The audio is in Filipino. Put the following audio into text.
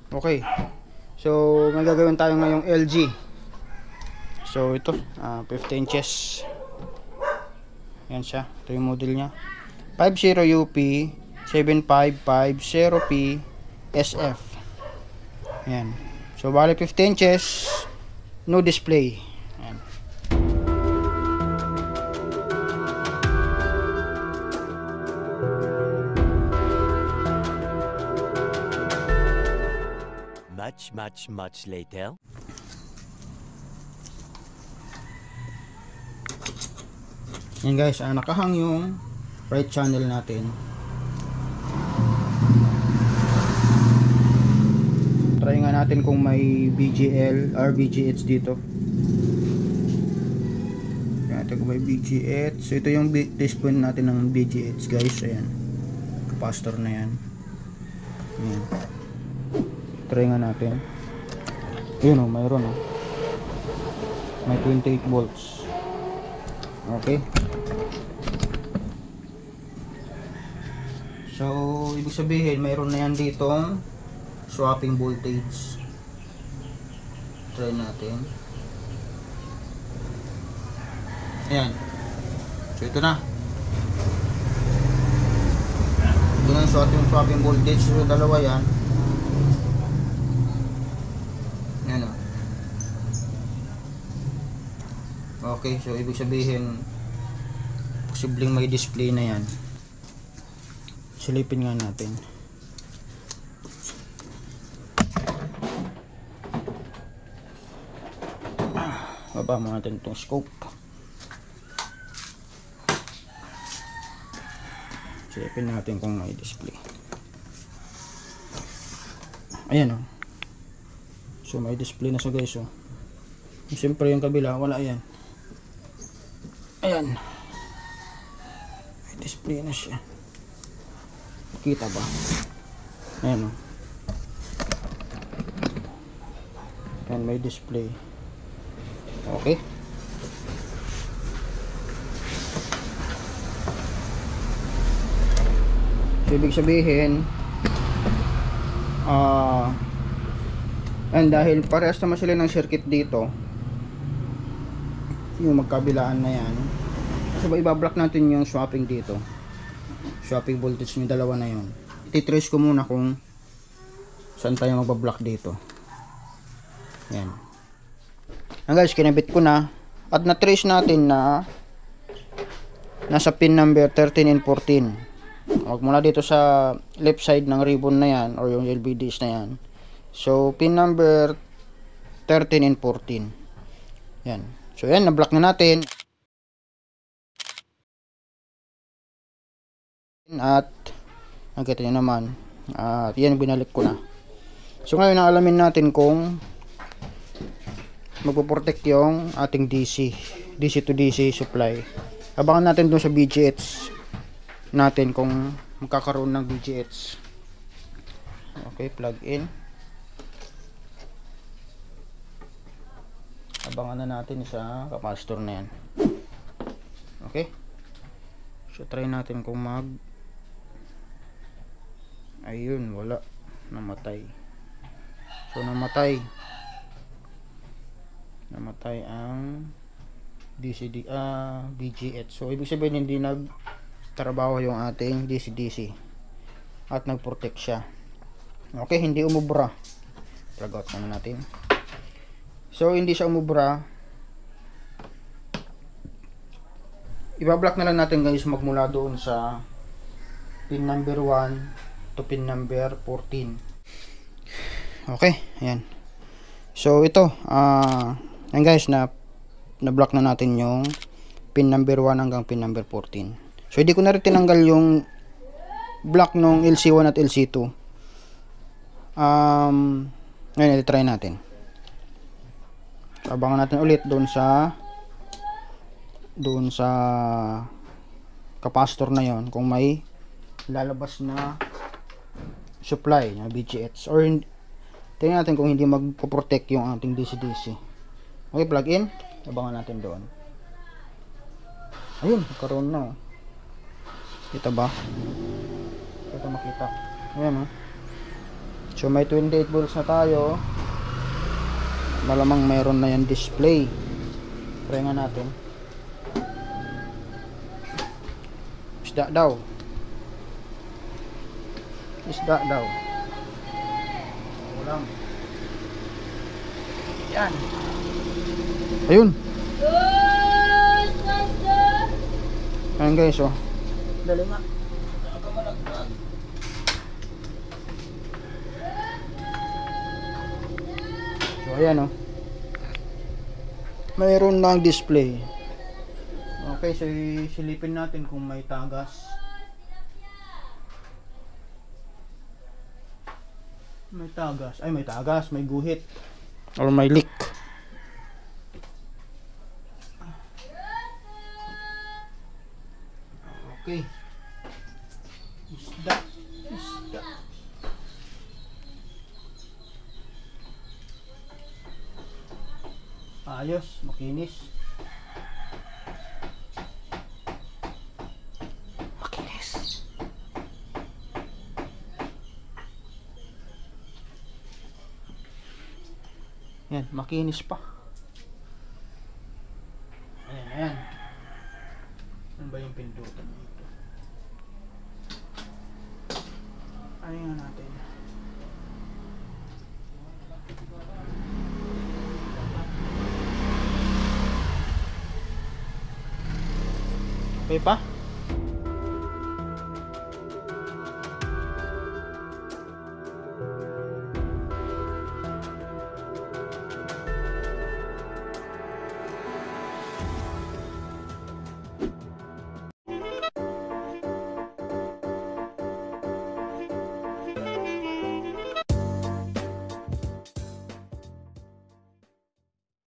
Okay. So, may gagawin tayo ngayong LG. So, ito, 15 inches. Yan siya. Ito yung model niya. 50UP 7550P SF. Yan. So, bali 15 inches. No display. Yan. Much later. Yan guys, nakahang yung right channel natin. Try nga natin kung may BGL or BGH dito. Try natin kung may BGH. So ito yung display natin ng BGH guys. Ayan. Capacitor na yan. Ayan. Try nga natin. Ayun o, mayroon o. May 28 volts. Okay. So, ibig sabihin, mayroon na yan ditong swapping voltage. Try natin. Ayan. So, ito na. Ito na yung swapping voltage. So, dalawa yan. Ayan o. Okay, so ibig sabihin posibleng may display na yan. Silipin nga natin. Baba mo natin itong scope. Silipin natin kung may display. Ayan o. So may display na siya guys o. Siyempre yung kabila wala yan. Ayan. May display na siya. Kita ba? Ayan o. Ayan, may display. Okay. So, ibig sabihin and dahil parehas naman sila ng circuit dito, yung magkabilaan na yan, so ibablock natin yung swapping dito, swapping voltage yung dalawa na yun. Ititrace ko muna kung saan tayo magbablock dito. Yan. Guys, kinabit ko na at na-trace natin na nasa pin number 13 and 14. Huwag mula dito sa left side ng ribbon na yan or yung LBDs na yan. So pin number 13 and 14. Yan. So yan, na-block na natin. At nakita nyo naman, at yan, binalik ko na. So ngayon, alamin natin kung magpo-protect yung ating DC to DC supply. Abangan natin dun sa BGH natin kung magkakaroon ng BGH. Okay, plug in. Abangan na natin sa capacitor na yan. Okay. So try natin kung ayun, wala, namatay. So namatay ang BGH. So ibig sabihin hindi nagtrabaho yung ating DC-DC at nagprotect siya. Okay, hindi umubra. Plug out na natin. So hindi siya umubra. Ibablock na lang natin guys magmula doon sa pin number 1 to pin number 14. Okay, ayan. So ito, ayan guys, na-block na natin yung pin number 1 hanggang pin number 14. So hindi ko na rin tinanggal yung block ng LC1 at LC2. Ngayon, i-try natin. Abangan natin ulit doon sa capacitor na yon kung may lalabas na supply na BGH or tingnan natin kung hindi magpo-protect yung ating DC-DC. Okay, plug in. Abangan natin doon. Ayun, karoon na. Kita ba? Kita makita. Ayan o. So may 28 volts na tayo. Malamang mayroon na yan display. Try nga natin. Isda daw. Isda daw. Ulam. Yan. Ayun. Ayan guys, oh. Dali nga. So ayan, oh. Mayroon lang display. Okay, so silipin natin kung may tagas. May tagas. Ay, may tagas, may guhit. Or may leak. Okay. Isda. Isda. Ayos, makinis. Makinis. Yan, makinis pa. Ayan, ayan. Ano ba yung pindutan dito? Ayan natin. Okay pa?